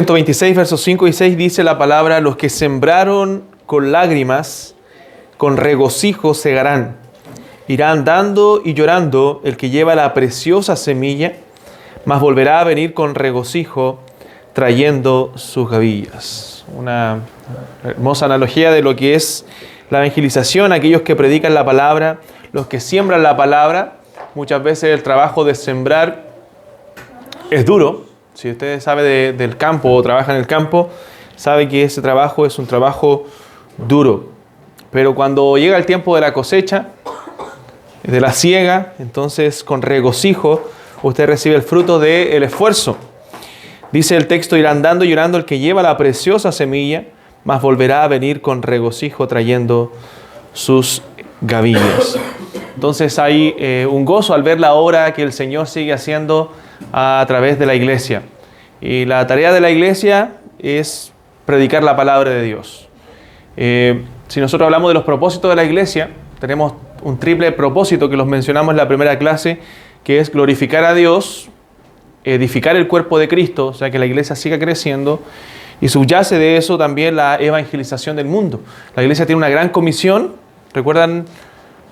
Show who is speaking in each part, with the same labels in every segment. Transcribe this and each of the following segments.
Speaker 1: 126, versos 5 y 6 dice la palabra: los que sembraron con lágrimas, con regocijo segarán. Irá andando y llorando el que lleva la preciosa semilla, mas volverá a venir con regocijo trayendo sus gavillas. Una hermosa analogía de lo que es la evangelización, aquellos que predican la palabra, los que siembran la palabra. Muchas veces el trabajo de sembrar es duro. Si usted sabe del campo o trabaja en el campo, sabe que ese trabajo es un trabajo duro. Pero cuando llega el tiempo de la cosecha, de la siega, entonces con regocijo usted recibe el fruto del esfuerzo. Dice el texto: irá andando y llorando el que lleva la preciosa semilla, mas volverá a venir con regocijo trayendo sus gavillas. Entonces hay un gozo al ver la obra que el Señor sigue haciendo a través de la iglesia. Y la tarea de la iglesia es predicar la palabra de Dios. Si nosotros hablamos de los propósitos de la iglesia, tenemos un triple propósito que los mencionamos en la primera clase, que es glorificar a Dios, edificar el cuerpo de Cristo, o sea, que la iglesia siga creciendo, y subyace de eso también la evangelización del mundo. La iglesia tiene una gran comisión. ¿Recuerdan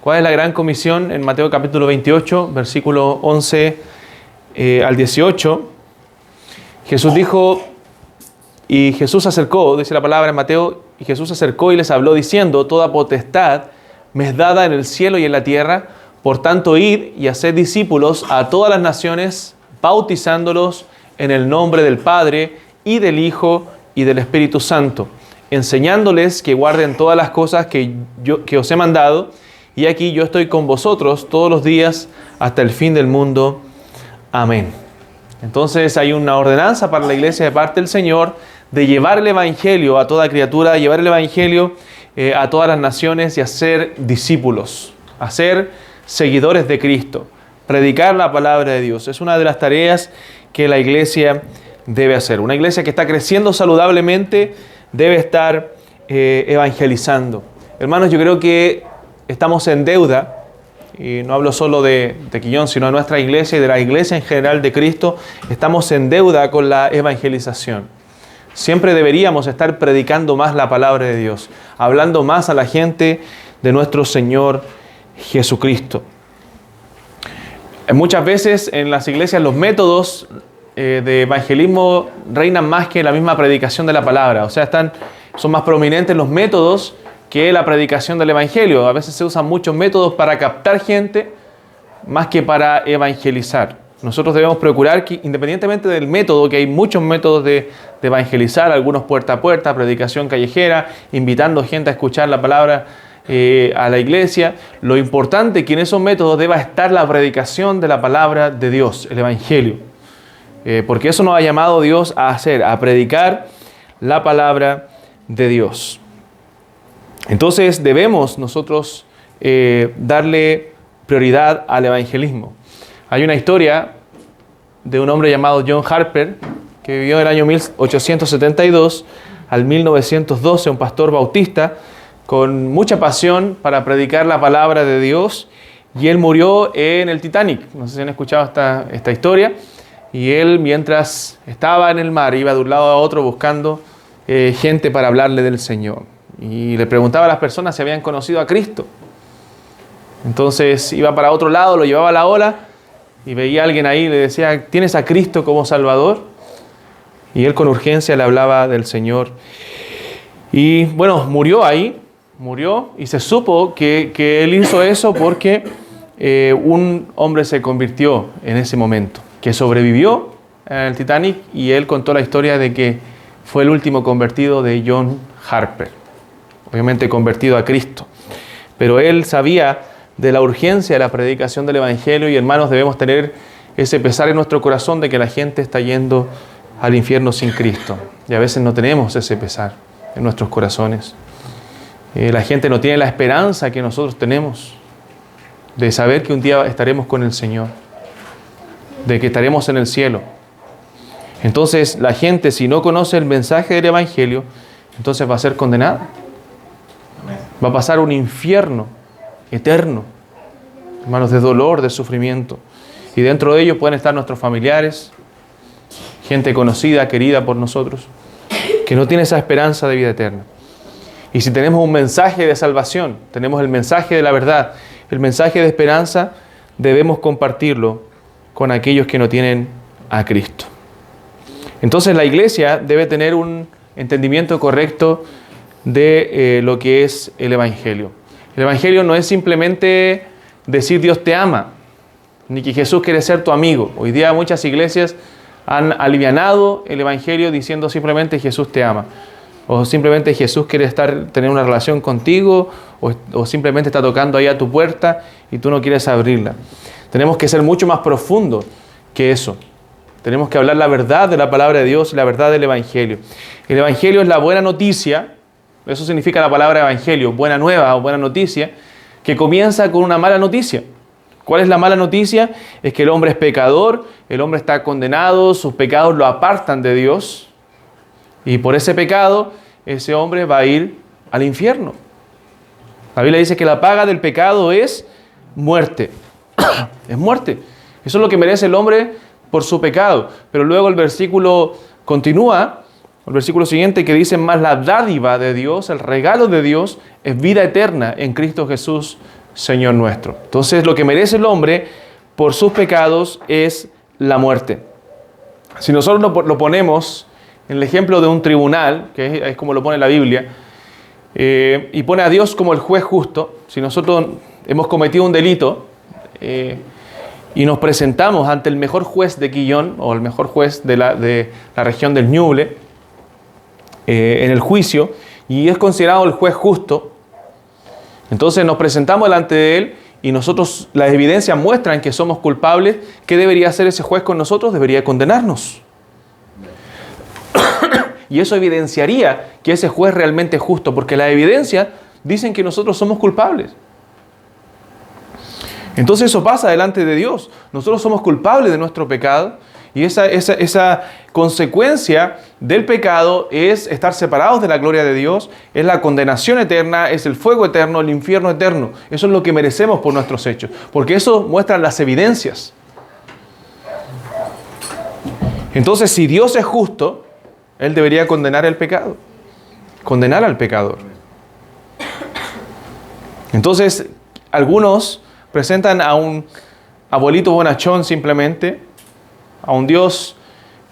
Speaker 1: cuál es la gran comisión? En Mateo capítulo 28, versículo 11 al 18, Jesús dijo, y Jesús acercó, dice la palabra en Mateo, y Jesús acercó y les habló diciendo: toda potestad me es dada en el cielo y en la tierra, por tanto id y haced discípulos a todas las naciones, bautizándolos en el nombre del Padre y del Hijo y del Espíritu Santo, enseñándoles que guarden todas las cosas que os he mandado, y aquí yo estoy con vosotros todos los días hasta el fin del mundo. Amén. Entonces hay una ordenanza para la iglesia de parte del Señor de llevar el evangelio a toda criatura, llevar el evangelio a todas las naciones y hacer discípulos, hacer seguidores de Cristo, predicar la palabra de Dios. Es una de las tareas que la iglesia debe hacer. Una iglesia que está creciendo saludablemente debe estar evangelizando. Hermanos, yo creo que estamos en deuda, y no hablo solo de Quillón, sino de nuestra iglesia y de la iglesia en general de Cristo. Estamos en deuda con la evangelización. Siempre deberíamos estar predicando más la palabra de Dios, hablando más a la gente de nuestro Señor Jesucristo. Muchas veces en las iglesias los métodos de evangelismo reinan más que la misma predicación de la palabra. O sea, son más prominentes los métodos que la predicación del evangelio. A veces se usan muchos métodos para captar gente más que para evangelizar. Nosotros debemos procurar que, independientemente del método, que hay muchos métodos de evangelizar, algunos puerta a puerta, predicación callejera, invitando gente a escuchar la palabra a la iglesia, lo importante es que en esos métodos deba estar la predicación de la palabra de Dios, el evangelio. Porque eso nos ha llamado Dios a hacer, a predicar la palabra de Dios. Entonces debemos nosotros darle prioridad al evangelismo. Hay una historia de un hombre llamado John Harper, que vivió en el año 1872 al 1912, un pastor bautista con mucha pasión para predicar la palabra de Dios, y él murió en el Titanic. No sé si han escuchado esta historia. Y él, mientras estaba en el mar, iba de un lado a otro buscando gente para hablarle del Señor. Y le preguntaba a las personas si habían conocido a Cristo. Entonces iba para otro lado, lo llevaba a la ola, y veía a alguien ahí y le decía: ¿tienes a Cristo como Salvador? Y él con urgencia le hablaba del Señor. Y bueno, murió ahí, y se supo que él hizo eso porque un hombre se convirtió en ese momento, que sobrevivió en el Titanic, y él contó la historia de que fue el último convertido de John Harper, obviamente convertido a Cristo. Pero él sabía de la urgencia de la predicación del evangelio, y hermanos, debemos tener ese pesar en nuestro corazón de que la gente está yendo al infierno sin Cristo, y a veces no tenemos ese pesar en nuestros corazones. La gente no tiene la esperanza que nosotros tenemos de saber que un día estaremos con el Señor, de que estaremos en el cielo. Entonces la gente, si no conoce el mensaje del evangelio, entonces va a ser condenada. Va a pasar un infierno eterno, hermanos, de dolor, de sufrimiento. Y dentro de ellos pueden estar nuestros familiares, gente conocida, querida por nosotros, que no tiene esa esperanza de vida eterna. Y si tenemos un mensaje de salvación, tenemos el mensaje de la verdad, el mensaje de esperanza, debemos compartirlo con aquellos que no tienen a Cristo. Entonces la iglesia debe tener un entendimiento correcto de lo que es el Evangelio. El Evangelio no es simplemente decir Dios te ama, ni que Jesús quiere ser tu amigo. Hoy día muchas iglesias han alivianado el Evangelio diciendo simplemente Jesús te ama. O simplemente Jesús quiere tener una relación contigo, o simplemente está tocando ahí a tu puerta y tú no quieres abrirla. Tenemos que ser mucho más profundos que eso. Tenemos que hablar la verdad de la palabra de Dios y la verdad del Evangelio. El Evangelio es la buena noticia, eso significa la palabra Evangelio, buena nueva o buena noticia, que comienza con una mala noticia. ¿Cuál es la mala noticia? Es que el hombre es pecador, el hombre está condenado, sus pecados lo apartan de Dios, y por ese pecado, ese hombre va a ir al infierno. La Biblia dice que la paga del pecado es muerte. Es muerte. Eso es lo que merece el hombre por su pecado. Pero luego el versículo continúa, el versículo siguiente, que dice: más la dádiva de Dios, el regalo de Dios, es vida eterna en Cristo Jesús, Señor nuestro. Entonces, lo que merece el hombre por sus pecados es la muerte. Si nosotros lo ponemos en el ejemplo de un tribunal, que es como lo pone la Biblia, y pone a Dios como el juez justo, si nosotros hemos cometido un delito y nos presentamos ante el mejor juez de Quillón, o el mejor juez de la región del Ñuble, en el juicio, y es considerado el juez justo, entonces nos presentamos delante de él y nosotros, las evidencias muestran que somos culpables. ¿Qué debería hacer ese juez con nosotros? Debería condenarnos. Y eso evidenciaría que ese juez realmente es justo, porque las evidencias dicen que nosotros somos culpables. Entonces eso pasa delante de Dios. Nosotros somos culpables de nuestro pecado, y esa consecuencia del pecado es estar separados de la gloria de Dios, es la condenación eterna, es el fuego eterno, el infierno eterno. Eso es lo que merecemos por nuestros hechos, porque eso muestra las evidencias. Entonces, si Dios es justo, Él debería condenar el pecado, condenar al pecador. Entonces, algunos presentan a un abuelito bonachón simplemente, a un Dios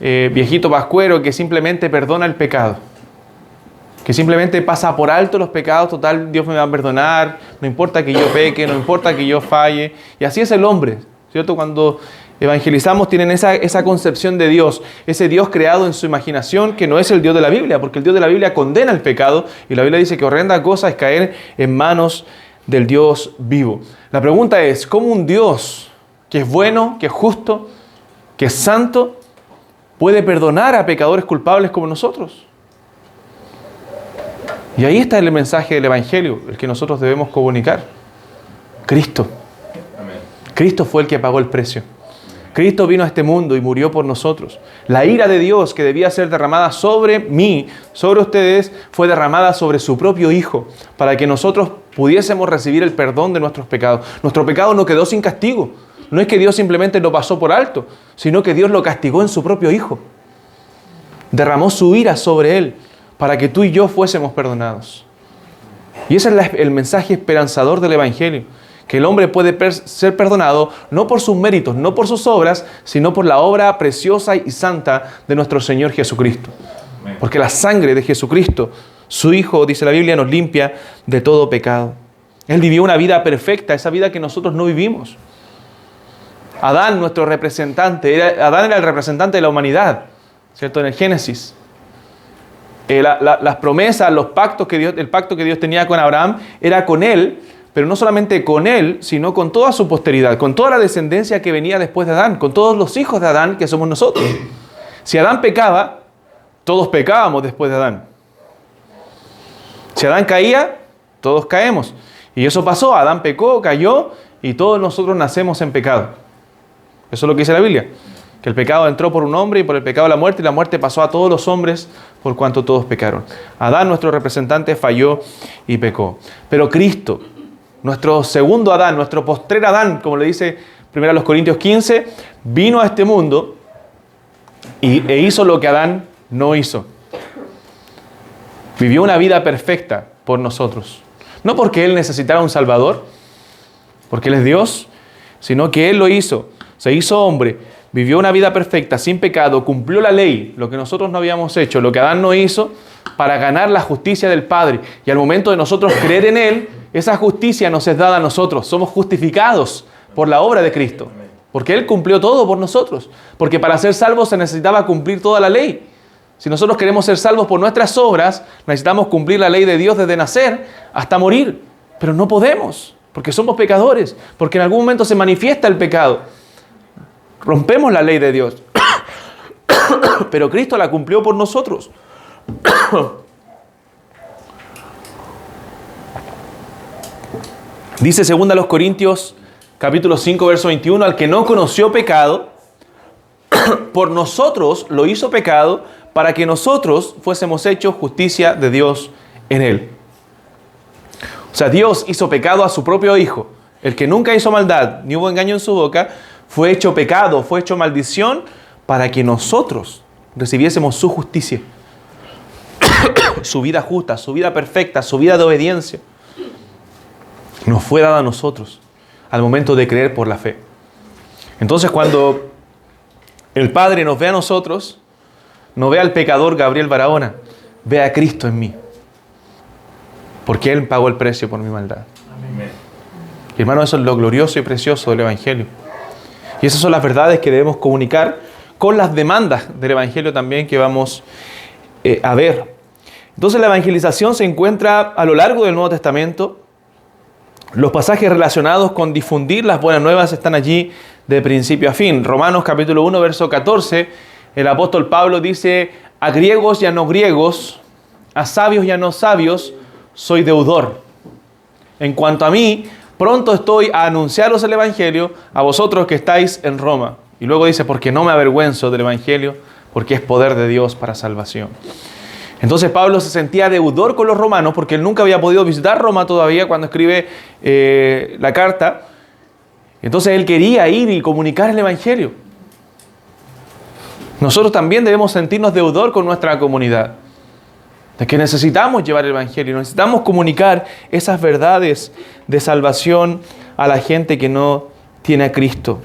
Speaker 1: viejito pascuero que simplemente perdona el pecado, que simplemente pasa por alto los pecados. Total, Dios me va a perdonar, no importa que yo peque, no importa que yo falle. Y así es el hombre, ¿cierto? Cuando evangelizamos tienen esa concepción de Dios, ese Dios creado en su imaginación, que no es el Dios de la Biblia, porque el Dios de la Biblia condena el pecado, y la Biblia dice que horrenda cosa es caer en manos del Dios vivo. La pregunta es, ¿cómo un Dios que es bueno, que es justo, que es santo, puede perdonar a pecadores culpables como nosotros? Y ahí está el mensaje del Evangelio, el que nosotros debemos comunicar. Cristo. Cristo fue el que pagó el precio. Cristo vino a este mundo y murió por nosotros. La ira de Dios que debía ser derramada sobre mí, sobre ustedes, fue derramada sobre su propio Hijo, para que nosotros pudiésemos recibir el perdón de nuestros pecados. Nuestro pecado no quedó sin castigo. No es que Dios simplemente lo pasó por alto, sino que Dios lo castigó en su propio Hijo. Derramó su ira sobre Él para que tú y yo fuésemos perdonados. Y ese es el mensaje esperanzador del Evangelio, que el hombre puede ser perdonado no por sus méritos, no por sus obras, sino por la obra preciosa y santa de nuestro Señor Jesucristo. Porque la sangre de Jesucristo, su Hijo, dice la Biblia, nos limpia de todo pecado. Él vivió una vida perfecta, esa vida que nosotros no vivimos. Adán, nuestro representante, Adán era el representante de la humanidad, ¿cierto? En el Génesis. Las promesas, los pactos el pacto que Dios tenía con Abraham era con él, pero no solamente con él, sino con toda su posteridad, con toda la descendencia que venía después de Adán, con todos los hijos de Adán que somos nosotros. Si Adán pecaba, todos pecábamos después de Adán. Si Adán caía, todos caemos. Y eso pasó, Adán pecó, cayó, y todos nosotros nacemos en pecado. Eso es lo que dice la Biblia, que el pecado entró por un hombre y por el pecado la muerte, y la muerte pasó a todos los hombres por cuanto todos pecaron. Adán, nuestro representante, falló y pecó. Pero Cristo, nuestro segundo Adán, nuestro postrer Adán, como le dice 1 Corintios 15, vino a este mundo e hizo lo que Adán no hizo. Vivió una vida perfecta por nosotros. No porque Él necesitara un Salvador, porque Él es Dios, sino que Él lo hizo. Se hizo hombre, vivió una vida perfecta, sin pecado, cumplió la ley, lo que nosotros no habíamos hecho, lo que Adán no hizo, para ganar la justicia del Padre. Y al momento de nosotros creer en Él, esa justicia nos es dada a nosotros. Somos justificados por la obra de Cristo. Porque Él cumplió todo por nosotros. Porque para ser salvos se necesitaba cumplir toda la ley. Si nosotros queremos ser salvos por nuestras obras, necesitamos cumplir la ley de Dios desde nacer hasta morir. Pero no podemos, porque somos pecadores. Porque en algún momento se manifiesta el pecado. Rompemos la ley de Dios. Pero Cristo la cumplió por nosotros. Dice 2 Corintios capítulo 5, verso 21, al que no conoció pecado, por nosotros lo hizo pecado, para que nosotros fuésemos hechos justicia de Dios en él. O sea, Dios hizo pecado a su propio Hijo. El que nunca hizo maldad, ni hubo engaño en su boca, fue hecho pecado, fue hecho maldición, para que nosotros recibiésemos su justicia. Su vida justa, su vida perfecta, su vida de obediencia, nos fue dada a nosotros al momento de creer por la fe. Entonces, cuando el Padre nos ve a nosotros, no ve al pecador Gabriel Barahona, ve a Cristo en mí, porque Él pagó el precio por mi maldad. Amén. Y hermano, eso es lo glorioso y precioso del Evangelio. Y esas son las verdades que debemos comunicar con las demandas del Evangelio también que vamos a ver. Entonces la evangelización se encuentra a lo largo del Nuevo Testamento. Los pasajes relacionados con difundir las buenas nuevas están allí de principio a fin. Romanos capítulo 1, verso 14, el apóstol Pablo dice: a griegos y a no griegos, a sabios y a no sabios, soy deudor. En cuanto a mí, pronto estoy a anunciaros el Evangelio a vosotros que estáis en Roma. Y luego dice: porque no me avergüenzo del Evangelio, porque es poder de Dios para salvación. Entonces Pablo se sentía deudor con los romanos porque él nunca había podido visitar Roma todavía cuando escribe la carta. Entonces él quería ir y comunicar el Evangelio. Nosotros también debemos sentirnos deudor con nuestra comunidad, de que necesitamos llevar el Evangelio, necesitamos comunicar esas verdades de salvación a la gente que no tiene a Cristo.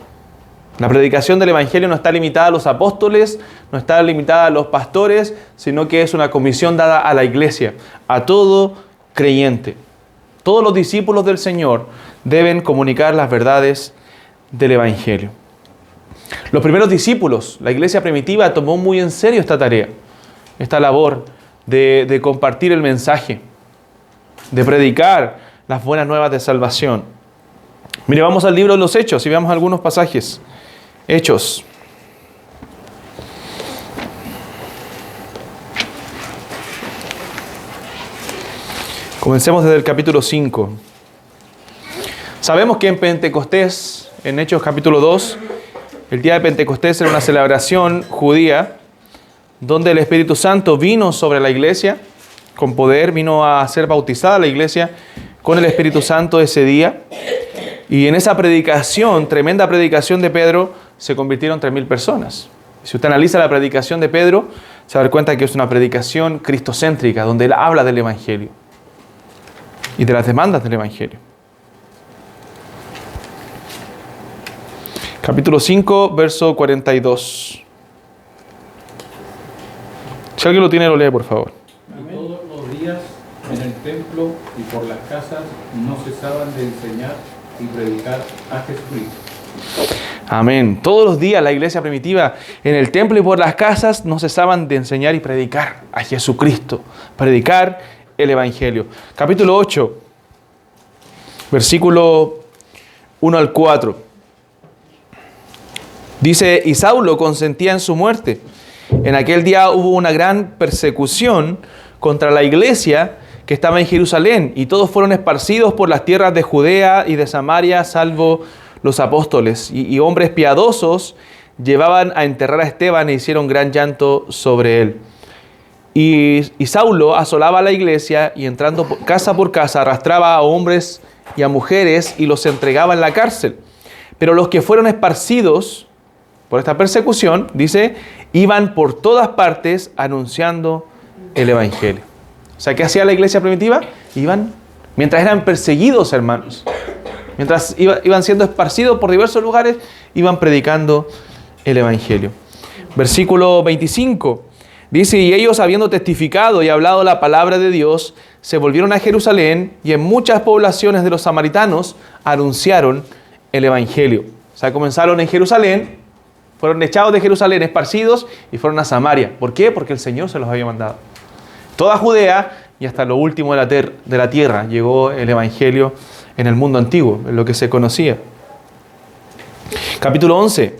Speaker 1: La predicación del Evangelio no está limitada a los apóstoles, no está limitada a los pastores, sino que es una comisión dada a la iglesia, a todo creyente. Todos los discípulos del Señor deben comunicar las verdades del Evangelio. Los primeros discípulos, la iglesia primitiva, tomó muy en serio esta tarea, esta labor de compartir el mensaje, de predicar las buenas nuevas de salvación. Mire, vamos al libro de los Hechos y veamos algunos pasajes. Hechos. Comencemos desde el capítulo 5. Sabemos que en Pentecostés, en Hechos capítulo 2, el día de Pentecostés era una celebración judía donde el Espíritu Santo vino sobre la iglesia con poder, vino a ser bautizada la iglesia con el Espíritu Santo ese día. Y en esa predicación, tremenda predicación de Pedro, se convirtieron 3.000 personas. Si usted analiza la predicación de Pedro, se va a dar cuenta que es una predicación cristocéntrica, donde él habla del Evangelio y de las demandas del Evangelio. Capítulo 5, verso 42. Si alguien lo tiene, lo lee, por favor.
Speaker 2: Y todos los días en el templo y por las casas no cesaban de enseñar y predicar a Jesucristo.
Speaker 1: Amén. Todos los días la iglesia primitiva en el templo y por las casas no cesaban de enseñar y predicar a Jesucristo, predicar el Evangelio. Capítulo 8, versículo 1 al 4. Dice: y Saulo consentía en su muerte. En aquel día hubo una gran persecución contra la iglesia que estaba en Jerusalén, y todos fueron esparcidos por las tierras de Judea y de Samaria, salvo los apóstoles. Y hombres piadosos llevaban a enterrar a Esteban e hicieron gran llanto sobre él. Y Saulo asolaba a la iglesia y entrando casa por casa arrastraba a hombres y a mujeres y los entregaba en la cárcel. Pero los que fueron esparcidos por esta persecución, dice, iban por todas partes anunciando el Evangelio. O sea, ¿qué hacía la iglesia primitiva? Iban, mientras eran perseguidos, hermanos, mientras iban siendo esparcidos por diversos lugares, iban predicando el Evangelio. Versículo 25. Dice, y ellos habiendo testificado y hablado la palabra de Dios, se volvieron a Jerusalén y en muchas poblaciones de los samaritanos anunciaron el Evangelio. O sea, comenzaron en Jerusalén, fueron echados de Jerusalén, esparcidos, y fueron a Samaria. ¿Por qué? Porque el Señor se los había mandado. Toda Judea y hasta lo último de la tierra llegó el Evangelio en el mundo antiguo, en lo que se conocía. Capítulo 11.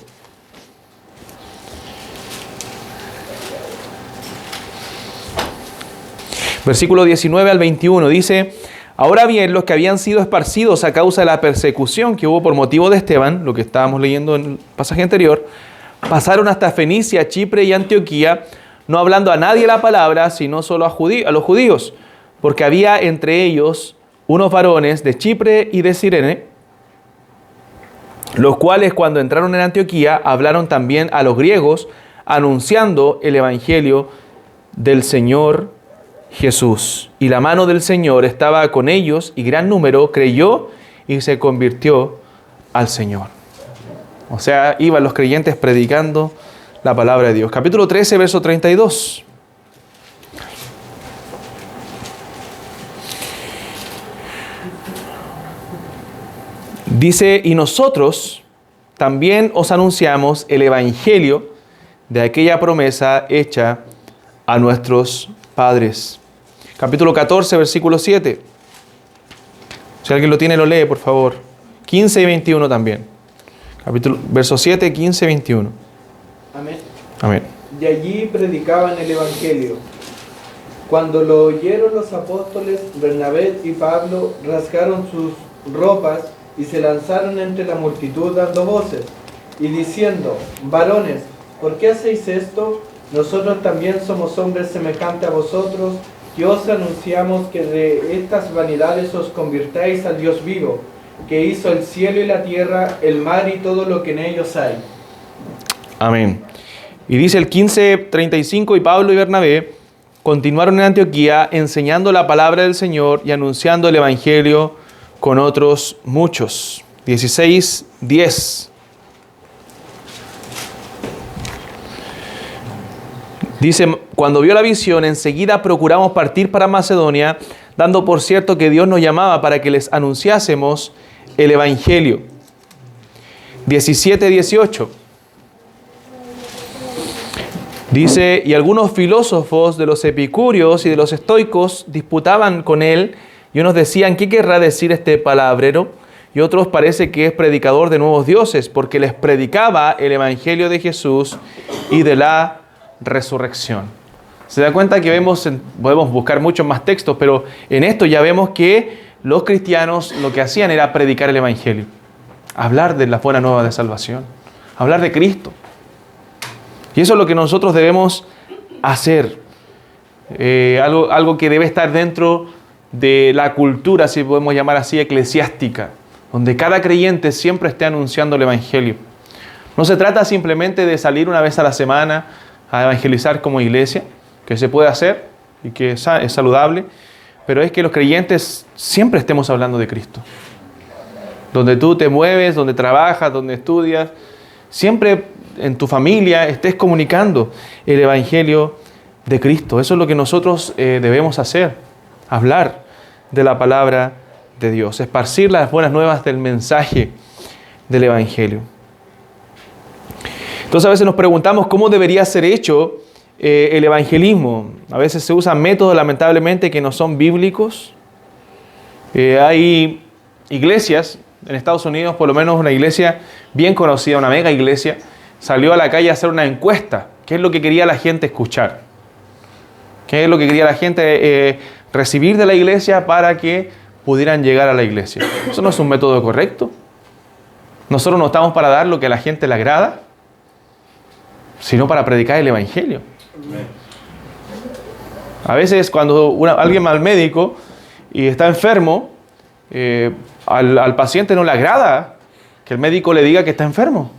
Speaker 1: Versículo 19 al 21 dice, ahora bien, los que habían sido esparcidos a causa de la persecución que hubo por motivo de Esteban, lo que estábamos leyendo en el pasaje anterior, pasaron hasta Fenicia, Chipre y Antioquía, no hablando a nadie la palabra, sino solo a los judíos, porque había entre ellos unos varones de Chipre y de Cirene, los cuales cuando entraron en Antioquía hablaron también a los griegos, anunciando el Evangelio del Señor Jesús. Y la mano del Señor estaba con ellos y gran número creyó y se convirtió al Señor. O sea, iban los creyentes predicando la palabra de Dios. Capítulo 13, verso 32. Dice, y nosotros también os anunciamos el Evangelio de aquella promesa hecha a nuestros padres. Capítulo 14, versículo 7. Si alguien lo tiene, lo lee, por favor. 15 y 21 también. Verso 7, 15 y 21.
Speaker 3: Amén.
Speaker 1: Amén.
Speaker 3: Y allí predicaban el Evangelio. Cuando lo oyeron los apóstoles, Bernabé y Pablo rasgaron sus ropas y se lanzaron entre la multitud dando voces y diciendo, varones, ¿por qué hacéis esto? Nosotros también somos hombres semejantes a vosotros, que os anunciamos que de estas vanidades os convirtáis al Dios vivo, que hizo el cielo y la tierra, el mar y todo lo que en ellos hay.
Speaker 1: Amén. Y dice el 15:35, y Pablo y Bernabé continuaron en Antioquía enseñando la palabra del Señor y anunciando el Evangelio con otros muchos. 16:10. Dice, cuando vio la visión, enseguida procuramos partir para Macedonia, dando por cierto que Dios nos llamaba para que les anunciásemos el Evangelio. 17:18. Dice, y algunos filósofos de los epicúreos y de los estoicos disputaban con él, y unos decían, ¿qué querrá decir este palabrero? Y otros parece que es predicador de nuevos dioses, porque les predicaba el Evangelio de Jesús y de la resurrección. Se da cuenta que podemos buscar muchos más textos, pero en esto ya vemos que los cristianos lo que hacían era predicar el Evangelio, hablar de la buena nueva de salvación, hablar de Cristo. Y eso es lo que nosotros debemos hacer, algo que debe estar dentro de la cultura, si podemos llamar así, eclesiástica, donde cada creyente siempre esté anunciando el Evangelio. No se trata simplemente de salir una vez a la semana a evangelizar como iglesia, que se puede hacer y que es saludable, pero es que los creyentes siempre estemos hablando de Cristo. Donde tú te mueves, donde trabajas, donde estudias, siempre en tu familia estés comunicando el Evangelio de Cristo. Eso es lo que nosotros debemos hacer, hablar de la palabra de Dios, esparcir las buenas nuevas del mensaje del Evangelio. Entonces a veces nos preguntamos cómo debería ser hecho el evangelismo. A veces se usan métodos lamentablemente que no son bíblicos. Hay iglesias en Estados Unidos, por lo menos una iglesia bien conocida, una mega iglesia, salió a la calle a hacer una encuesta. ¿Qué es lo que quería la gente escuchar? ¿Qué es lo que quería la gente recibir de la iglesia para que pudieran llegar a la iglesia? Eso no es un método correcto. Nosotros no estamos para dar lo que a la gente le agrada, sino para predicar el Evangelio. A veces cuando alguien va al médico y está enfermo, al paciente no le agrada que el médico le diga que está enfermo.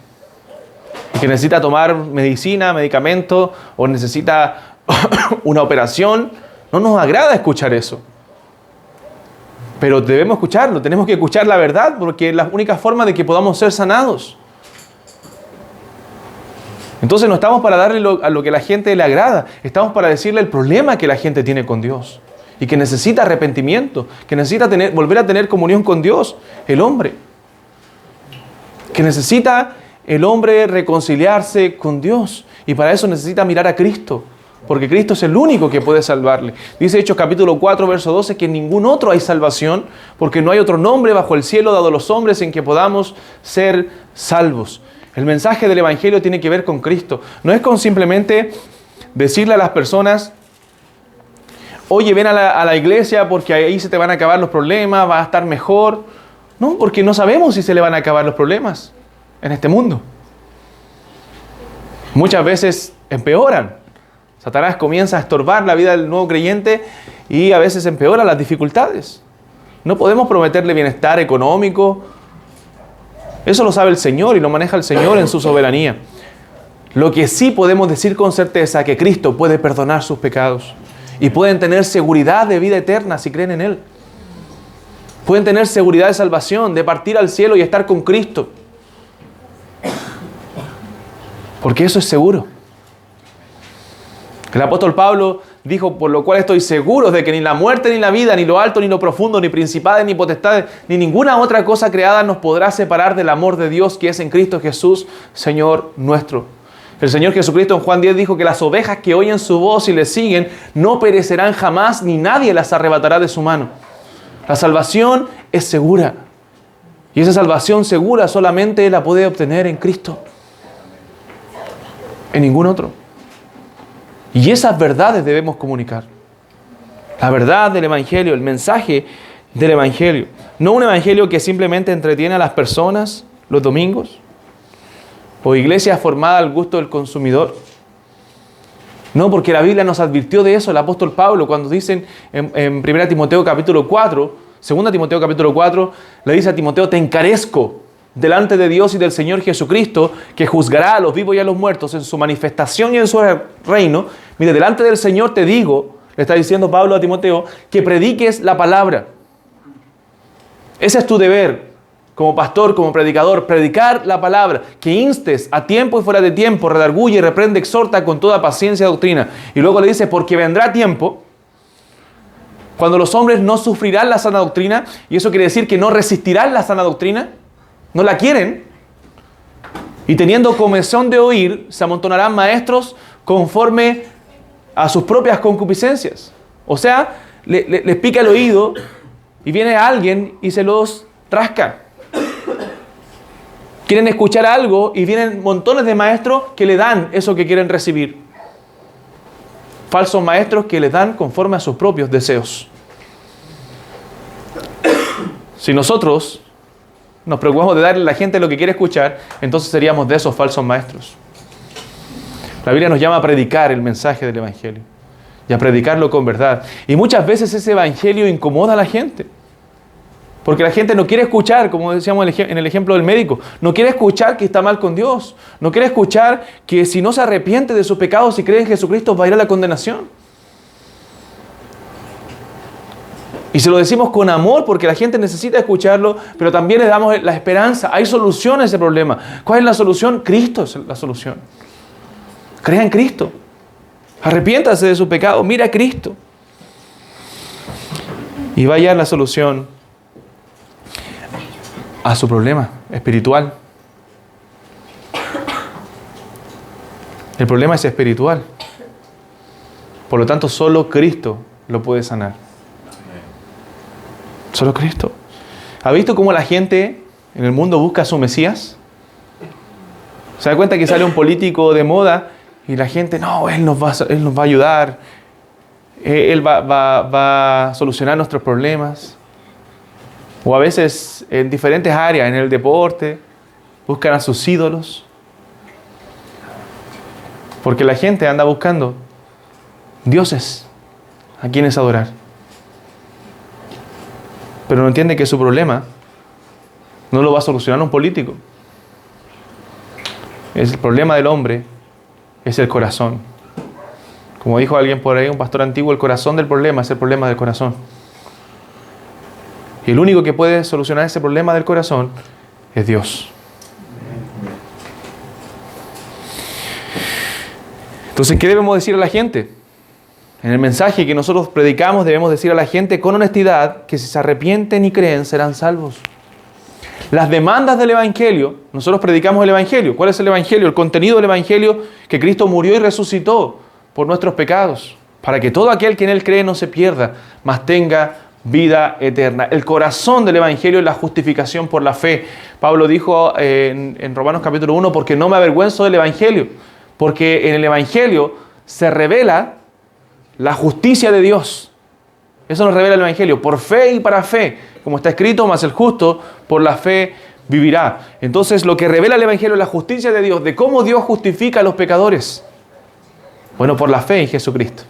Speaker 1: que necesita tomar medicina, medicamento o necesita una operación. No nos agrada escuchar eso. Pero debemos escucharlo, tenemos que escuchar la verdad porque es la única forma de que podamos ser sanados. Entonces no estamos para darle a lo que a la gente le agrada, estamos para decirle el problema que la gente tiene con Dios y que necesita arrepentimiento, que necesita volver a tener comunión con Dios, el hombre. Que necesita el hombre reconciliarse con Dios y para eso necesita mirar a Cristo. Porque Cristo es el único que puede salvarle. Dice Hechos capítulo 4, verso 12, que en ningún otro hay salvación, porque no hay otro nombre bajo el cielo dado a los hombres en que podamos ser salvos. El mensaje del Evangelio tiene que ver con Cristo. No es con simplemente decirle a las personas, oye, ven a la iglesia porque ahí se te van a acabar los problemas, va a estar mejor. No, porque no sabemos si se le van a acabar los problemas en este mundo. Muchas veces empeoran. Satanás comienza a estorbar la vida del nuevo creyente y a veces empeora las dificultades. No podemos prometerle bienestar económico. Eso lo sabe el Señor y lo maneja el Señor en su soberanía. Lo que sí podemos decir con certeza es que Cristo puede perdonar sus pecados y pueden tener seguridad de vida eterna si creen en Él. Pueden tener seguridad de salvación, de partir al cielo y estar con Cristo. Porque eso es seguro. El apóstol Pablo dijo, por lo cual estoy seguro de que ni la muerte, ni la vida, ni lo alto, ni lo profundo, ni principades, ni potestades, ni ninguna otra cosa creada nos podrá separar del amor de Dios que es en Cristo Jesús, Señor nuestro. El Señor Jesucristo en Juan 10 dijo que las ovejas que oyen su voz y le siguen no perecerán jamás, ni nadie las arrebatará de su mano. La salvación es segura. Y esa salvación segura solamente la puede obtener en Cristo. En ningún otro. Y esas verdades debemos comunicar. La verdad del Evangelio, el mensaje del Evangelio. No un Evangelio que simplemente entretiene a las personas los domingos. O iglesia formada al gusto del consumidor. No, porque la Biblia nos advirtió de eso, el apóstol Pablo, cuando dicen en 1 Timoteo capítulo 4, 2 Timoteo capítulo 4, le dice a Timoteo, te encarezco delante de Dios y del Señor Jesucristo, que juzgará a los vivos y a los muertos en su manifestación y en su reino. Mire, delante del Señor te digo, le está diciendo Pablo a Timoteo, que prediques la palabra. Ese es tu deber, como pastor, como predicador, predicar la palabra, que instes a tiempo y fuera de tiempo, redarguye, reprende, exhorta con toda paciencia y doctrina. Y luego le dice, porque vendrá tiempo cuando los hombres no sufrirán la sana doctrina, y eso quiere decir que no resistirán la sana doctrina, no la quieren, y teniendo comezón de oír, se amontonarán maestros conforme a sus propias concupiscencias. O sea, les pica el oído y viene alguien y se los rasca. Quieren escuchar algo y vienen montones de maestros que le dan eso que quieren recibir. Falsos maestros que les dan conforme a sus propios deseos. Si nosotros nos preocupamos de darle a la gente lo que quiere escuchar, entonces seríamos de esos falsos maestros. La Biblia nos llama a predicar el mensaje del Evangelio y a predicarlo con verdad. Y muchas veces ese Evangelio incomoda a la gente. Porque la gente no quiere escuchar, como decíamos en el ejemplo del médico, no quiere escuchar que está mal con Dios. No quiere escuchar que si no se arrepiente de sus pecados y cree en Jesucristo va a ir a la condenación. Y se lo decimos con amor porque la gente necesita escucharlo, pero también le damos la esperanza. Hay solución a ese problema. ¿Cuál es la solución? Cristo es la solución. Crea en Cristo. Arrepiéntase de su pecado. Mira a Cristo. Y vaya a la solución a su problema espiritual. El problema es espiritual. Por lo tanto, solo Cristo lo puede sanar. Solo Cristo. ¿Ha visto cómo la gente en el mundo busca a su Mesías? ¿Se da cuenta que sale un político de moda y la gente, no, Él nos va a ayudar, Él va a solucionar nuestros problemas? O a veces en diferentes áreas, en el deporte, buscan a sus ídolos. Porque la gente anda buscando dioses a quienes adorar. Pero no entiende que su problema no lo va a solucionar un político. El problema del hombre es el corazón. Como dijo alguien por ahí, un pastor antiguo, el corazón del problema es el problema del corazón. Y el único que puede solucionar ese problema del corazón es Dios. Entonces, ¿qué debemos decir a la gente? En el mensaje que nosotros predicamos debemos decir a la gente con honestidad que si se arrepienten y creen serán salvos. Las demandas del Evangelio, nosotros predicamos el Evangelio. ¿Cuál es el Evangelio? El contenido del Evangelio, que Cristo murió y resucitó por nuestros pecados, para que todo aquel que en Él cree no se pierda, mas tenga vida eterna. El corazón del Evangelio es la justificación por la fe. Pablo dijo en Romanos capítulo 1, porque no me avergüenzo del Evangelio, porque en el Evangelio se revela la justicia de Dios. Eso nos revela el Evangelio, por fe y para fe. Como está escrito, mas el justo por la fe vivirá. Entonces, lo que revela el Evangelio es la justicia de Dios, de cómo Dios justifica a los pecadores. Bueno, por la fe en Jesucristo.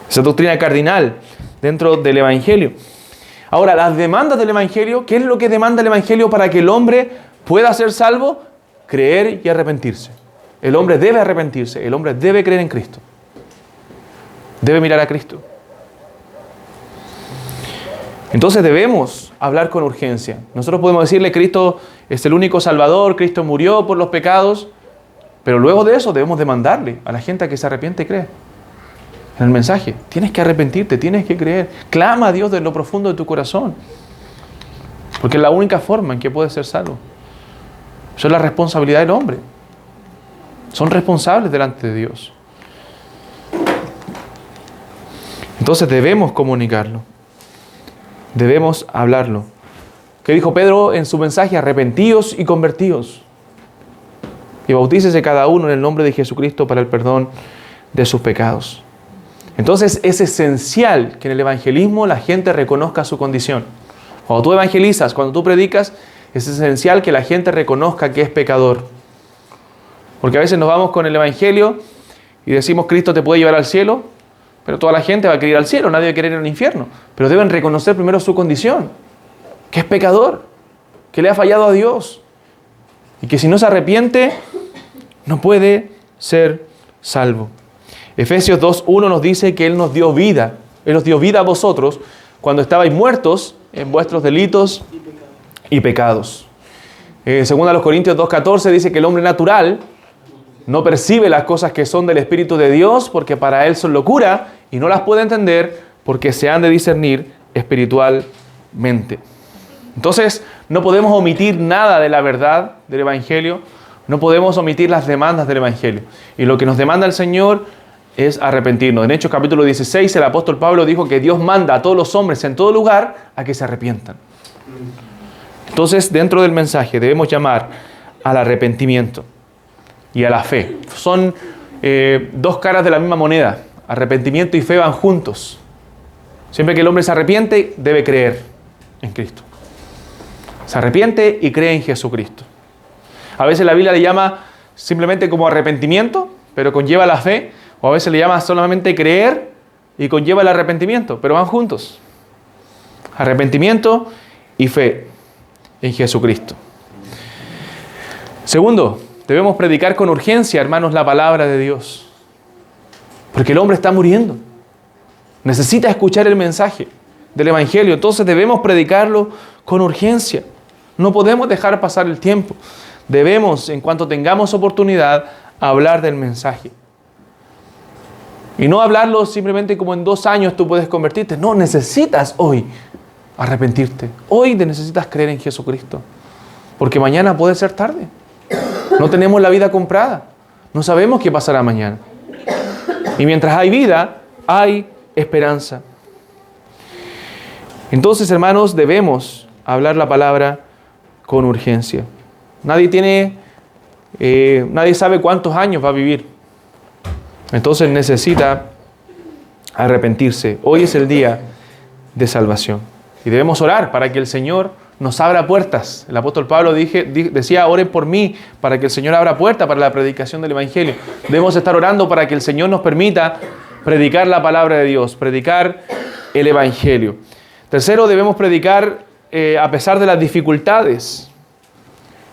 Speaker 1: Esa doctrina cardinal dentro del Evangelio. Ahora, las demandas del Evangelio, ¿qué es lo que demanda el Evangelio para que el hombre pueda ser salvo? Creer y arrepentirse. El hombre debe arrepentirse, el hombre debe creer en Cristo. Debe mirar a Cristo. Entonces debemos hablar con urgencia. Nosotros podemos decirle, Cristo es el único Salvador, Cristo murió por los pecados, pero luego de eso debemos demandarle a la gente a que se arrepiente y cree. En el mensaje, tienes que arrepentirte, tienes que creer. Clama a Dios desde lo profundo de tu corazón. Porque es la única forma en que puedes ser salvo. Eso es la responsabilidad del hombre. Son responsables delante de Dios. Entonces debemos comunicarlo. Debemos hablarlo. ¿Qué dijo Pedro en su mensaje? Arrepentíos y convertíos. Y bautícese cada uno en el nombre de Jesucristo para el perdón de sus pecados. Entonces es esencial que en el evangelismo la gente reconozca su condición. Cuando tú evangelizas, cuando tú predicas, es esencial que la gente reconozca que es pecador. Porque a veces nos vamos con el evangelio y decimos Cristo te puede llevar al cielo, pero toda la gente va a querer ir al cielo, nadie va a querer ir al infierno. Pero deben reconocer primero su condición, que es pecador, que le ha fallado a Dios y que si no se arrepiente no puede ser salvo. Efesios 2:1 nos dice que Él nos dio vida. Él nos dio vida a vosotros cuando estabais muertos en vuestros delitos y pecados. Según a los Corintios 2:14 dice que el hombre natural no percibe las cosas que son del Espíritu de Dios porque para él son locura y no las puede entender porque se han de discernir espiritualmente. Entonces, no podemos omitir nada de la verdad del Evangelio, no podemos omitir las demandas del Evangelio. Y lo que nos demanda el Señor es arrepentirnos. En Hechos capítulo 16, el apóstol Pablo dijo que Dios manda a todos los hombres en todo lugar a que se arrepientan. Entonces, dentro del mensaje debemos llamar al arrepentimiento y a la fe. Son dos caras de la misma moneda. Arrepentimiento y fe van juntos. Siempre que el hombre se arrepiente, debe creer en Cristo. Se arrepiente y cree en Jesucristo. A veces la Biblia le llama simplemente como arrepentimiento, pero conlleva la fe. O a veces le llama solamente creer y conlleva el arrepentimiento, pero van juntos. Arrepentimiento y fe en Jesucristo. Segundo, debemos predicar con urgencia, hermanos, la palabra de Dios. Porque el hombre está muriendo. Necesita escuchar el mensaje del Evangelio. Entonces debemos predicarlo con urgencia. No podemos dejar pasar el tiempo. Debemos, en cuanto tengamos oportunidad, hablar del mensaje. Y no hablarlo simplemente como en 2 años tú puedes convertirte. No, necesitas hoy arrepentirte. Hoy necesitas creer en Jesucristo. Porque mañana puede ser tarde. No tenemos la vida comprada. No sabemos qué pasará mañana. Y mientras hay vida, hay esperanza. Entonces, hermanos, debemos hablar la palabra con urgencia. Nadie sabe cuántos años va a vivir. Entonces necesita arrepentirse. Hoy es el día de salvación. Y debemos orar para que el Señor nos abra puertas. El apóstol Pablo decía, oren por mí, para que el Señor abra puertas para la predicación del Evangelio. Debemos estar orando para que el Señor nos permita predicar la palabra de Dios, predicar el Evangelio. Tercero, debemos predicar a pesar de las dificultades.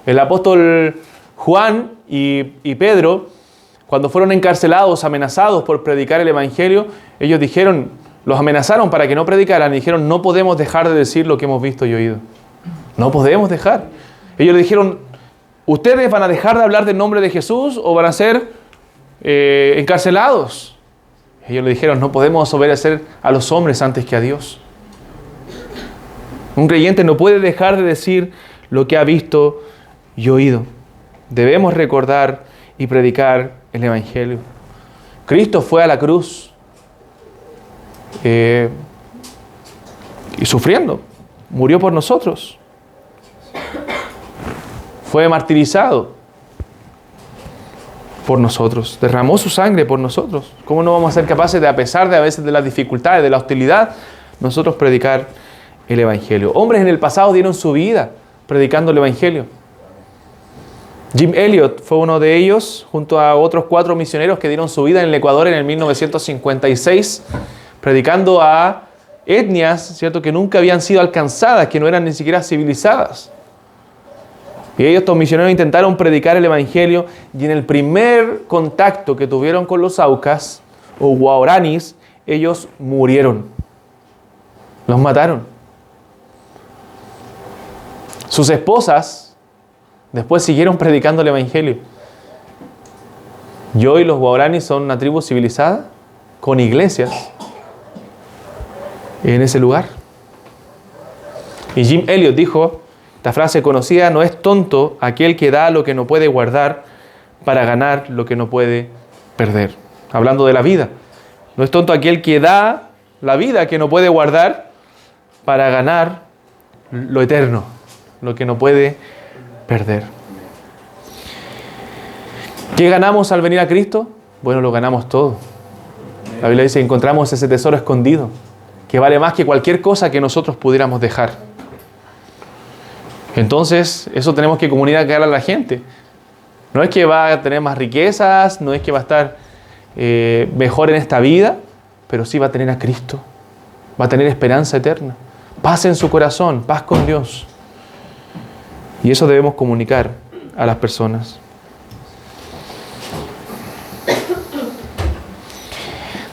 Speaker 1: El apóstol Juan y Pedro, cuando fueron encarcelados, amenazados por predicar el Evangelio, ellos dijeron, los amenazaron para que no predicaran y dijeron, no podemos dejar de decir lo que hemos visto y oído. No podemos dejar. Ellos le dijeron, ¿ustedes van a dejar de hablar del nombre de Jesús o van a ser encarcelados? Ellos le dijeron, no podemos obedecer a los hombres antes que a Dios. Un creyente no puede dejar de decir lo que ha visto y oído. Debemos recordar y predicar el Evangelio. Cristo fue a la cruz y sufriendo. Murió por nosotros. Fue martirizado por nosotros. Derramó su sangre por nosotros. ¿Cómo no vamos a ser capaces de, a pesar de a veces de las dificultades, de la hostilidad, nosotros predicar el Evangelio? Hombres en el pasado dieron su vida predicando el Evangelio. Jim Elliot fue uno de ellos, junto a otros 4 misioneros que dieron su vida en el Ecuador en el 1956, predicando a etnias, ¿cierto?, que nunca habían sido alcanzadas, que no eran ni siquiera civilizadas. Y ellos, estos misioneros, intentaron predicar el Evangelio, y en el primer contacto que tuvieron con los Aucas, o Guaraníes, ellos murieron. Los mataron. Sus esposas después siguieron predicando el Evangelio. Y hoy los Guaraníes son una tribu civilizada, con iglesias en ese lugar. Y Jim Elliot dijo, esta frase conocida, no es tonto aquel que da lo que no puede guardar para ganar lo que no puede perder. Hablando de la vida. No es tonto aquel que da la vida que no puede guardar para ganar lo eterno, lo que no puede perder. ¿Qué ganamos al venir a Cristo? Bueno, lo ganamos todo. La Biblia dice que encontramos ese tesoro escondido, que vale más que cualquier cosa que nosotros pudiéramos dejar. Entonces, eso tenemos que comunicar a la gente. No es que va a tener más riquezas, no es que va a estar mejor en esta vida, pero sí va a tener a Cristo. Va a tener esperanza eterna. Paz en su corazón, paz con Dios. Y eso debemos comunicar a las personas.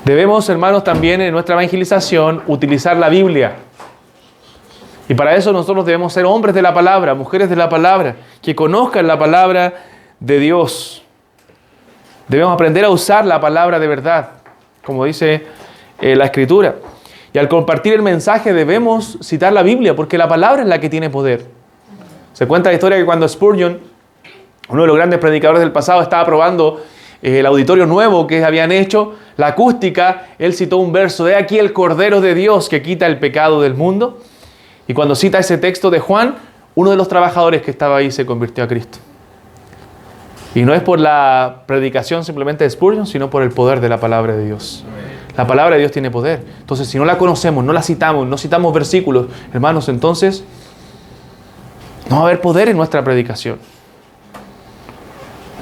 Speaker 1: Debemos, hermanos, también en nuestra evangelización utilizar la Biblia. Y para eso nosotros debemos ser hombres de la palabra, mujeres de la palabra, que conozcan la palabra de Dios. Debemos aprender a usar la palabra de verdad, como dice la Escritura. Y al compartir el mensaje debemos citar la Biblia, porque la palabra es la que tiene poder. Se cuenta la historia que cuando Spurgeon, uno de los grandes predicadores del pasado, estaba probando el auditorio nuevo que habían hecho, la acústica, él citó un verso, «He aquí el Cordero de Dios que quita el pecado del mundo». Y cuando cita ese texto de Juan, uno de los trabajadores que estaba ahí se convirtió a Cristo. Y no es por la predicación simplemente de Spurgeon, sino por el poder de la palabra de Dios. La palabra de Dios tiene poder. Entonces, si no la conocemos, no la citamos, no citamos versículos, hermanos, entonces no va a haber poder en nuestra predicación.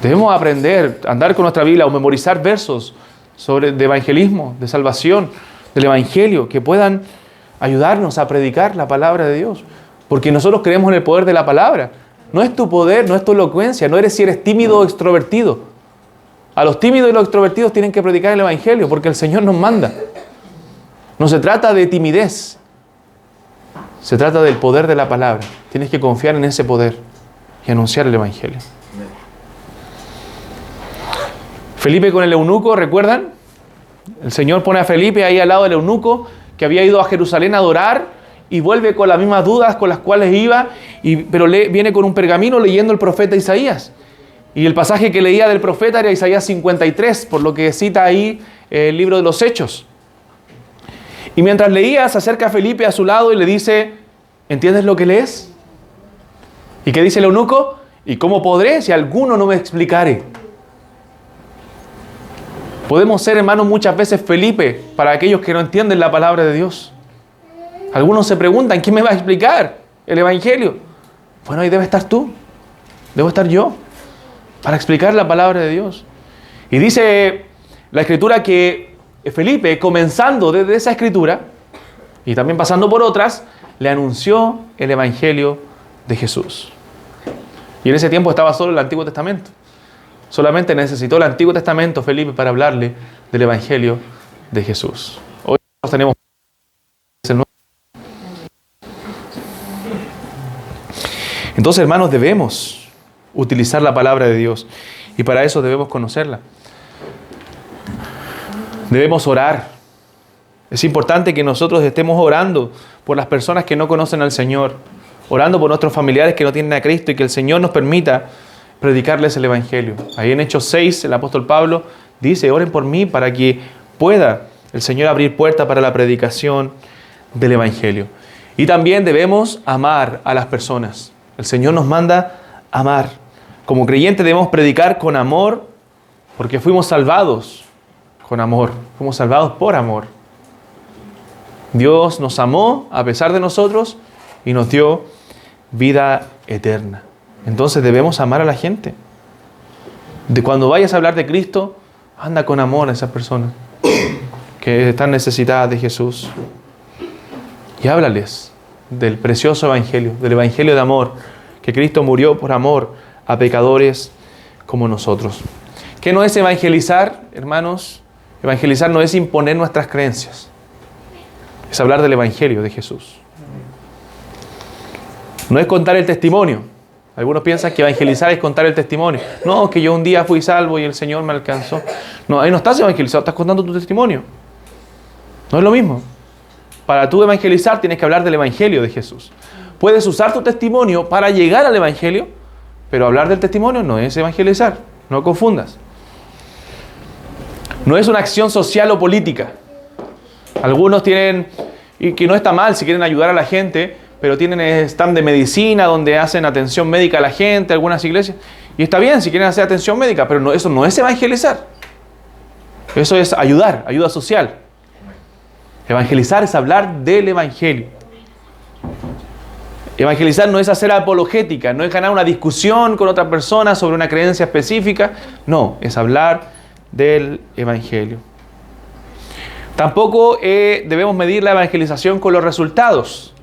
Speaker 1: Debemos aprender a andar con nuestra Biblia o memorizar versos de evangelismo, de salvación, del Evangelio, que puedan ayudarnos a predicar la palabra de Dios. Porque nosotros creemos en el poder de la palabra. No es tu poder, no es tu elocuencia, no eres si eres tímido o extrovertido. A los tímidos y los extrovertidos tienen que predicar el Evangelio porque el Señor nos manda. No se trata de timidez, se trata del poder de la palabra. Tienes que confiar en ese poder y anunciar el Evangelio. Felipe con el eunuco, ¿recuerdan? El Señor pone a Felipe ahí al lado del eunuco que había ido a Jerusalén a adorar y vuelve con las mismas dudas con las cuales iba, pero viene con un pergamino leyendo el profeta Isaías. Y el pasaje que leía del profeta era Isaías 53, por lo que cita ahí el libro de los Hechos. Y mientras leía, se acerca Felipe a su lado y le dice, ¿entiendes lo que lees? ¿Y qué dice el eunuco? ¿Y cómo podré si alguno no me explicare? Podemos ser, hermanos, muchas veces Felipe para aquellos que no entienden la palabra de Dios. Algunos se preguntan, ¿quién me va a explicar el Evangelio? Bueno, ahí debe estar tú, debo estar yo, para explicar la palabra de Dios. Y dice la Escritura que Felipe, comenzando desde esa Escritura, y también pasando por otras, le anunció el Evangelio de Jesús. Y en ese tiempo estaba solo el Antiguo Testamento. Solamente necesitó el Antiguo Testamento Felipe para hablarle del Evangelio de Jesús. Hoy nosotros tenemos el Nuevo. Entonces, hermanos, debemos utilizar la palabra de Dios y para eso debemos conocerla. Debemos orar. Es importante que nosotros estemos orando por las personas que no conocen al Señor, orando por nuestros familiares que no tienen a Cristo y que el Señor nos permita predicarles el Evangelio. Ahí en Hechos 6, el apóstol Pablo dice, oren por mí para que pueda el Señor abrir puertas para la predicación del Evangelio. Y también debemos amar a las personas. El Señor nos manda amar. Como creyentes debemos predicar con amor porque fuimos salvados con amor. Fuimos salvados por amor. Dios nos amó a pesar de nosotros y nos dio vida eterna. Entonces debemos amar a la gente. De cuando vayas a hablar de Cristo, anda con amor a esas personas que están necesitadas de Jesús. Y háblales del precioso Evangelio, del Evangelio de amor, que Cristo murió por amor a pecadores como nosotros. ¿Qué no es evangelizar, hermanos? Evangelizar no es imponer nuestras creencias. Es hablar del Evangelio de Jesús. No es contar el testimonio. Algunos piensan que evangelizar es contar el testimonio. No, que yo un día fui salvo y el Señor me alcanzó. No, ahí no estás evangelizando, estás contando tu testimonio. No es lo mismo. Para tú evangelizar tienes que hablar del Evangelio de Jesús. Puedes usar tu testimonio para llegar al Evangelio, pero hablar del testimonio no es evangelizar. No confundas. No es una acción social o política. Algunos tienen, y que no está mal si quieren ayudar a la gente, pero tienen stand de medicina donde hacen atención médica a la gente, algunas iglesias. Y está bien si quieren hacer atención médica, pero no, eso no es evangelizar. Eso es ayudar, ayuda social. Evangelizar es hablar del Evangelio. Evangelizar no es hacer apologética, no es ganar una discusión con otra persona sobre una creencia específica. No, es hablar del Evangelio. Tampoco debemos medir la evangelización con los resultados.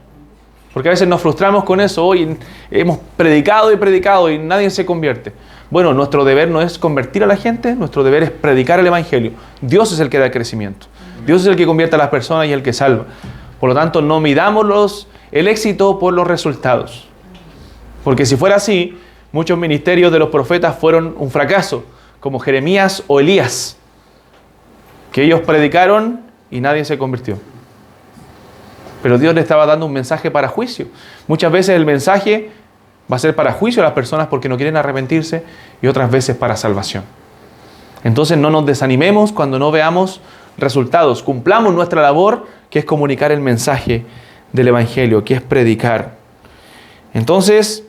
Speaker 1: Porque a veces nos frustramos con eso. Hoy hemos predicado y nadie se convierte. Bueno, nuestro deber no es convertir a la gente, nuestro deber es predicar el Evangelio. Dios es el que da crecimiento. Dios es el que convierte a las personas y el que salva. Por lo tanto, no midamos el éxito por los resultados. Porque si fuera así, muchos ministerios de los profetas fueron un fracaso, como Jeremías o Elías, que ellos predicaron y nadie se convirtió. Pero Dios le estaba dando un mensaje para juicio. Muchas veces el mensaje va a ser para juicio a las personas porque no quieren arrepentirse y otras veces para salvación. Entonces no nos desanimemos cuando no veamos resultados. Cumplamos nuestra labor, que es comunicar el mensaje del Evangelio, que es predicar. Entonces,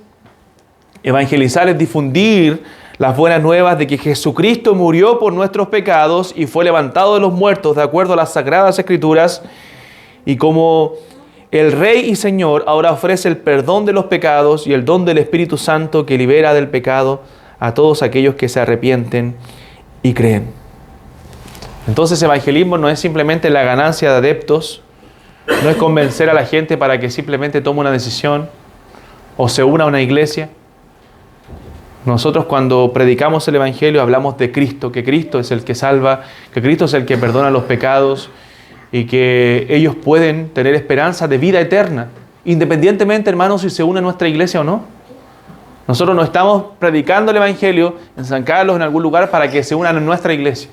Speaker 1: evangelizar es difundir las buenas nuevas de que Jesucristo murió por nuestros pecados y fue levantado de los muertos de acuerdo a las Sagradas Escrituras, y como el Rey y Señor ahora ofrece el perdón de los pecados y el don del Espíritu Santo que libera del pecado a todos aquellos que se arrepienten y creen. Entonces, evangelismo no es simplemente la ganancia de adeptos, no es convencer a la gente para que simplemente tome una decisión o se una a una iglesia. Nosotros cuando predicamos el Evangelio hablamos de Cristo, que Cristo es el que salva, que Cristo es el que perdona los pecados y que ellos pueden tener esperanza de vida eterna, independientemente, hermanos, si se une a nuestra iglesia o no. Nosotros no estamos predicando el Evangelio en San Carlos, en algún lugar, para que se unan a nuestra iglesia,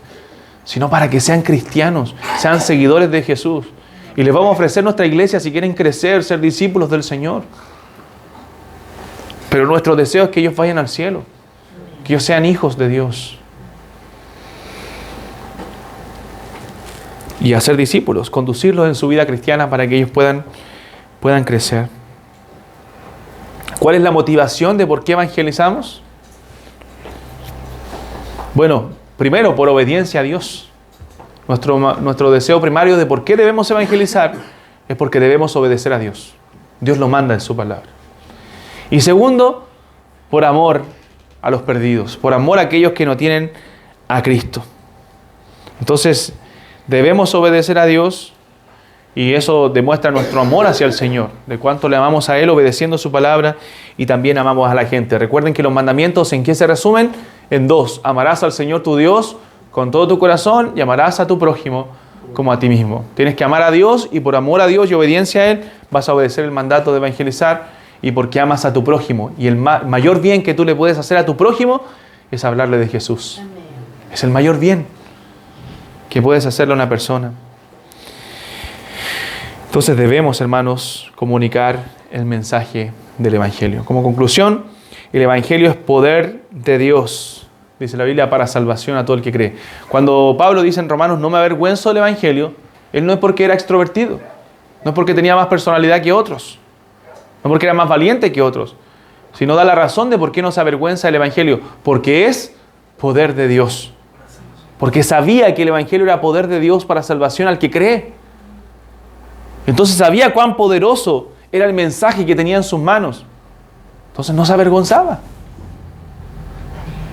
Speaker 1: sino para que sean cristianos, sean seguidores de Jesús. Y les vamos a ofrecer nuestra iglesia si quieren crecer, ser discípulos del Señor. Pero nuestro deseo es que ellos vayan al cielo, que ellos sean hijos de Dios. Y hacer discípulos, conducirlos en su vida cristiana para que ellos puedan crecer. ¿Cuál es la motivación de por qué evangelizamos? Bueno, primero, por obediencia a Dios. Nuestro deseo primario de por qué debemos evangelizar es porque debemos obedecer a Dios. Dios lo manda en su palabra. Y segundo, por amor a los perdidos, por amor a aquellos que no tienen a Cristo. Entonces, debemos obedecer a Dios Y eso demuestra nuestro amor hacia el Señor, de cuánto le amamos a Él obedeciendo su palabra y también amamos a la gente. Recuerden que los mandamientos, ¿en qué se resumen? En dos: amarás al Señor tu Dios con todo tu corazón y amarás a tu prójimo como a ti mismo. Tienes que amar a Dios, y por amor a Dios y obediencia a Él vas a obedecer el mandato de evangelizar, y porque amas a tu prójimo. Y el mayor bien que tú le puedes hacer a tu prójimo es hablarle de Jesús. Amén. Es el mayor bien que puedes hacerle a una persona. Entonces debemos, hermanos, comunicar el mensaje del Evangelio. Como conclusión, el Evangelio es poder de Dios, dice la Biblia, para salvación a todo el que cree. Cuando Pablo dice en Romanos, no me avergüenzo del Evangelio, él no es porque era extrovertido, no es porque tenía más personalidad que otros, no porque era más valiente que otros, sino da la razón de por qué no se avergüenza del Evangelio, porque es poder de Dios. Porque sabía que el Evangelio era poder de Dios para salvación al que cree. Entonces sabía cuán poderoso era el mensaje que tenía en sus manos. Entonces no se avergonzaba.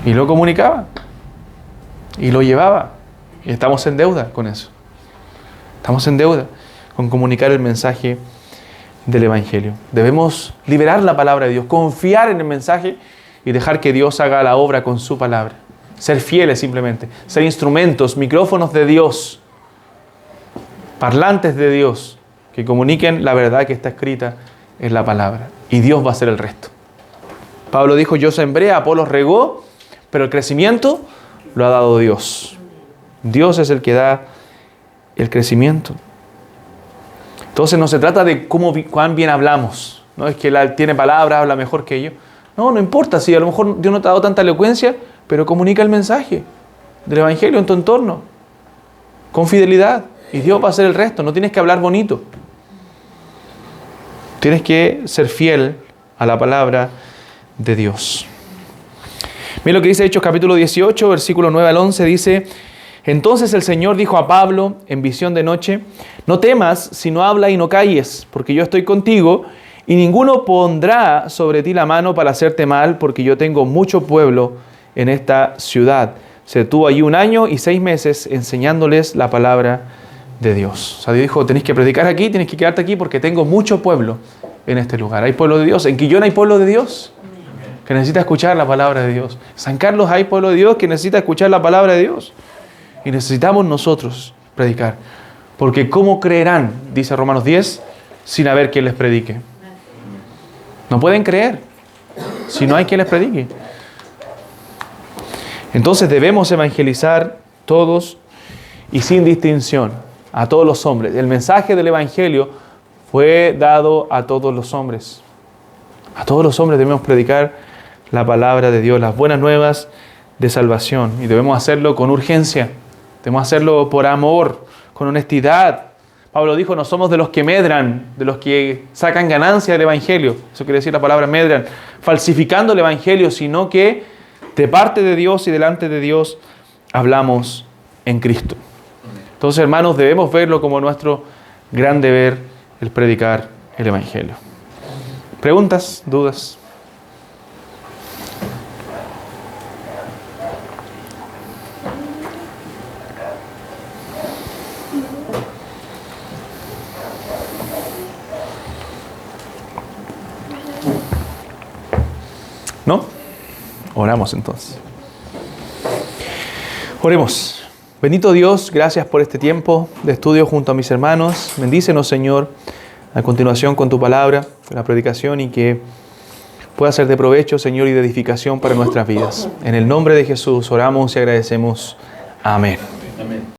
Speaker 1: Y lo comunicaba. Y lo llevaba. Y estamos en deuda con eso. Estamos en deuda con comunicar el mensaje del Evangelio. Debemos liberar la palabra de Dios, confiar en el mensaje y dejar que Dios haga la obra con su palabra. Ser fieles simplemente. Ser instrumentos, micrófonos de Dios. Parlantes de Dios, que comuniquen la verdad que está escrita en la palabra. Y Dios va a hacer el resto. Pablo dijo, yo sembré, Apolos regó, pero el crecimiento lo ha dado Dios. Dios es el que da el crecimiento. Entonces no se trata de cuán bien hablamos. No es que él tiene palabras, habla mejor que yo. No importa si a lo mejor Dios no te ha dado tanta elocuencia, pero comunica el mensaje del Evangelio en tu entorno, con fidelidad. Y Dios va a hacer el resto. No tienes que hablar bonito. Tienes que ser fiel a la palabra de Dios. Mira lo que dice Hechos capítulo 18, versículo 9 al 11. Dice, entonces el Señor dijo a Pablo en visión de noche, no temas, sino habla y no calles, porque yo estoy contigo, y ninguno pondrá sobre ti la mano para hacerte mal, porque yo tengo mucho pueblo en esta ciudad. Se detuvo allí 1 año y 6 meses enseñándoles la palabra de Dios. O sea, Dios dijo, tenéis que predicar aquí, tenéis que quedarte aquí porque tengo mucho pueblo en este lugar. Hay pueblo de Dios. En Quillón hay pueblo de Dios que necesita escuchar la palabra de Dios. En San Carlos hay pueblo de Dios que necesita escuchar la palabra de Dios. Y necesitamos nosotros predicar. Porque ¿cómo creerán, dice Romanos 10, sin haber quien les predique? No pueden creer si no hay quien les predique. Entonces debemos evangelizar todos y sin distinción a todos los hombres. El mensaje del Evangelio fue dado a todos los hombres. A todos los hombres debemos predicar la palabra de Dios, las buenas nuevas de salvación. Y debemos hacerlo con urgencia. Debemos hacerlo por amor, con honestidad. Pablo dijo, no somos de los que medran, de los que sacan ganancia del Evangelio. Eso quiere decir la palabra medran, falsificando el Evangelio, sino que de parte de Dios y delante de Dios hablamos en Cristo. Entonces, hermanos, debemos verlo como nuestro gran deber, el predicar el Evangelio. ¿Preguntas? ¿Dudas? ¿No? Oramos entonces. Oremos. Bendito Dios, gracias por este tiempo de estudio junto a mis hermanos. Bendícenos, Señor, a continuación con tu palabra, con la predicación, y que pueda ser de provecho, Señor, y de edificación para nuestras vidas. En el nombre de Jesús oramos y agradecemos. Amén. Amén.